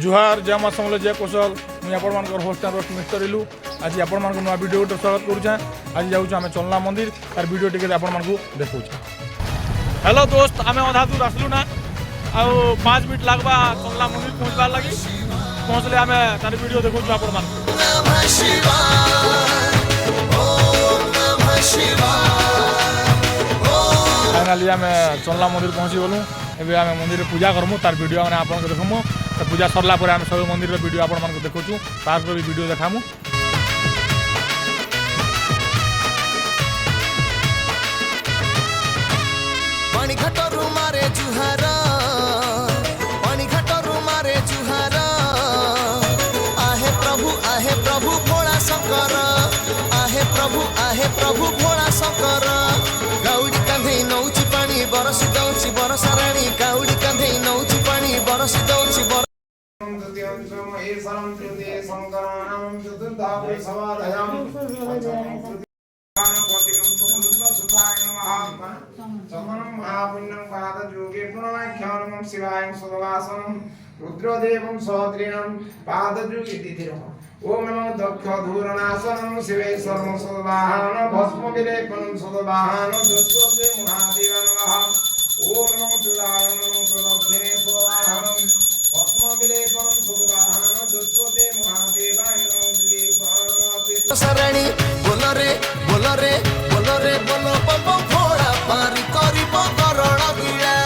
जुहार जय माँ समले जय कौशल मुझे आपण होस्ट एंड रोस्ट मिस्टर इलू आज आपण नुआ वीडियो गोटे स्वागत करुचे। आज जाऊँ आम चलना मंदिर तार वीडियो टिके आपण देखा। हेलो दोस्त आम अधा दूर आसलु ना आउ 5 मिनट लगवा चलना मंदिर पहुँचवार लगी पहुँचले आम तार वीडियो देखा आपण फाइनाली आम चलना मंदिर पहुँची गलु। एबे आम मंदिर पूजा करमु तार वीडियो मैंने आपको देखमु। तो पूजा सरला पर आम सब मंदिर वीडियो आपण मानक देखुचु तार भी वीडियो देखामु। पानी घाटरू मारे जुहार आहे प्रभु भोला शंकर आहे प्रभु भोला शंकर गाउडी कांधे नौची पानी बरसी दौची बरसा रानी गाउडी कांधे नौची पानी बरसी दौची रुद्रदेवं सौत्रिणं पादजुगितिथिरः ओम नमो दक्ष धूरनाशनं शिवे सर्व सद्वाहन भस्म विलेपनं सद्वाहन दस्वते महादेव नमः ओम नमो चुदाय नमो प्रदक्षिणे सद्वाहनं भस्म विलेपनं सद्वाहन दस्वते महादेवाय नमो द्वे शरणी बोलो रे बोलो रे बोलो रे बोलो बम भोला पारी करिब करण गिला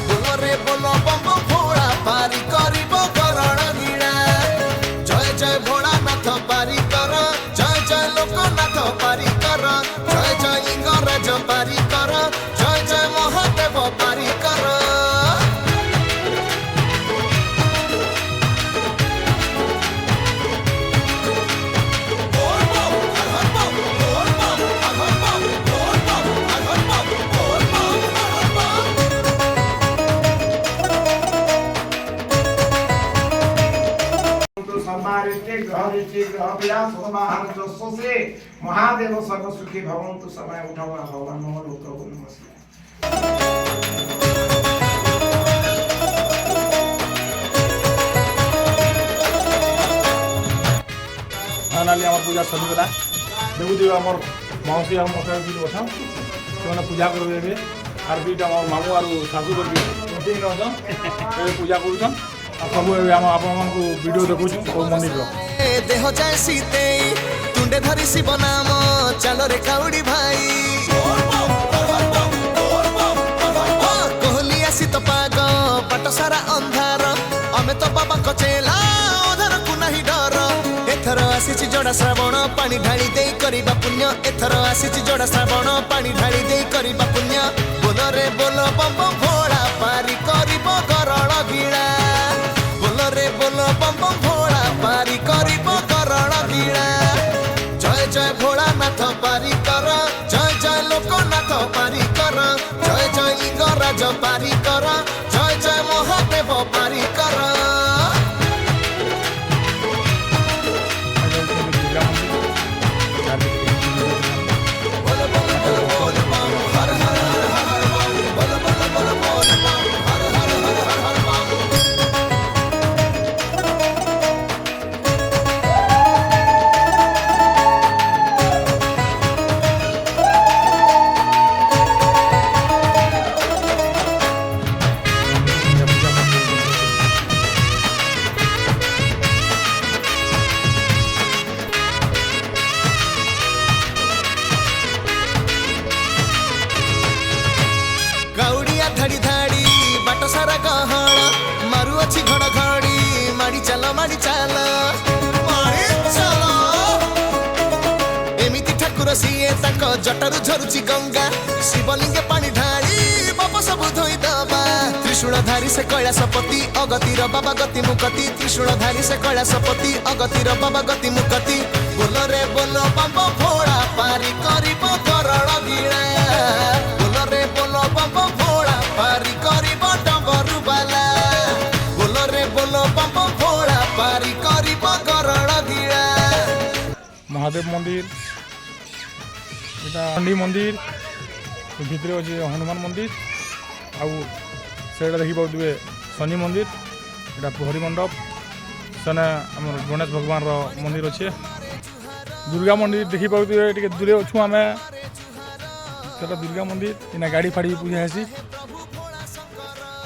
बोलो रे बोलो बम भोला पारी करिब करण गिला जय जय भोलानाथ पारी कर जय जय लोकनाथ पारी कर जय जय लिंगराज पारी कर जय जय महादेव पारी कर महादेव सर्व सुखी भवन्तु समय उठावा भगवान नमो लोक नमस्कार। फाइनाली आम पूजा सरीगला देखुदी आम मौसी और मौसा बसा से पूजा करेंगे आर दुईटा मामू आर शाशु करके पूजा कर सब आप वीडियो देखुँ मंदिर देह जाए सीते तुंडे धरी शिव नाम चलो रे काउडी भाई कोहली आसी तो पाग पट सारा अंधार अमे तो बाबा कचेला अधर को नहीं डर एथर आसी जोड़ा श्रावण पानी ढाली दे करिबा पुण्य एथर आसी जोड़ा श्रावण पानी ढाली दे करिबा पुण्य बोलो रे बोलो बम भोला पारी करिब करण गिला बोलो रे बोलो बम भोला पारी करिब करण गिला जय जय भोलानाथ पारी कर जय जय लोकनाथ पारी कर जय जय लिंगराज पारी कर जय जय महादेव पारी कर धाड़ी धाड़ी बाट सारा गहण मारू अच्छी घड़घड़ी माड़ी चल एमिति ठाकुर सीए जटारू झरुची गंगा शिवलिंगे पानी ढाड़ी बाप सब धोई दबा त्रिशूलधारी से कैलासपति अगतिर बाबा गति मुकति त्रिशूलधारी से कैलासपति अगतिर बाबा गति मुकति बोलो रे बोलो बम भोला पारी करिब करण गिला बोलो रे बोलो बम भोला पारी करिब डंबरू बाला बोलो रे बोलो बम भोला पारी करिब करण गिला। महादेव मंदिर चंडी मंदिर भितर अच्छे हनुमान मंदिर आउ देखी पाते शनि मंदिर এটা প্রহরী মণ্ডপ সেনে আমার গণেশ ভগবানর মন্দির আছে দুর্গা মন্দির দেখিপারে টিকে দূরে অছু আমি সেটা দুর্গা মন্দির ইনা গাড়ি ফাড়ি পূজা হেসি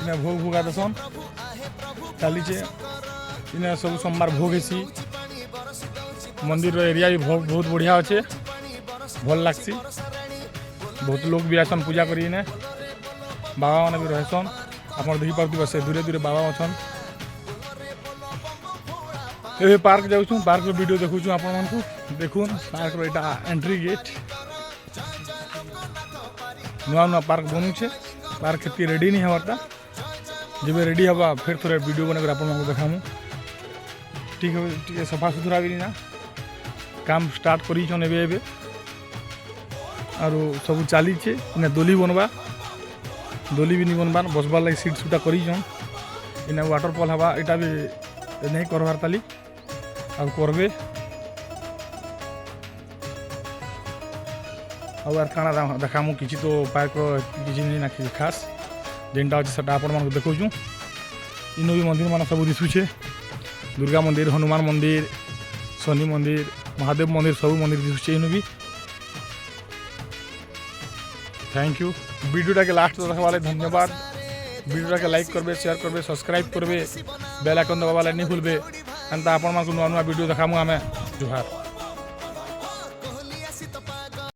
ইনা ভোগ ভোগা দেসন চালিছে ইনা সব সোমবার ভোগ হেসি মন্দির এরিয়া भी बहुत बढ़िया अच्छे भल लगसी बहुत लोग भी आसन पूजा करी ने बाबा मैंने भी रहसन आप देखिपे से दूरे दूरे बाबा अच्छन ये पार्क जाऊँ पार्क वीडियो देखु आपण मानू देखुन पार्क यहाँ एंट्री गेट नुआ नुआ पार्क बनुचे पार्क के रेडी नहीं हमारा जब रेडी हवा फिर थोड़े वीडियो बना आप देखामु ठीक है ठीक सफा सुथरा भी ना काम स्टार्ट करीछन एबे आरो सब चलीचे इना दोली बनवा दोली भी नहीं बनबार बसबार लगे सीट सुटा करीछन इना वाटरफॉल हवा इटा भी नहीं करवार ताली अब करबे और काना देखामु किसी तो पार्क किसी नहीं ना खास जेनटा अच्छे सेटा आपण मानक देखौछु इनो भी मंदिर मान सब दिशुचे दुर्गा मंदिर हनुमान मंदिर शनि मंदिर महादेव मंदिर सब मंदिर दिशुचे इनो भी थैंक यू वीडियोटा के लास्ट देखा वाले धन्यवाद वीडियोटा के लाइक करबे शेयर करबे सब्सक्राइब करबे बेल आइकन दबावा नहीं भूलबे एंता आपण मानक नुआ नुआ वीडियो देखामु आमे जुहार।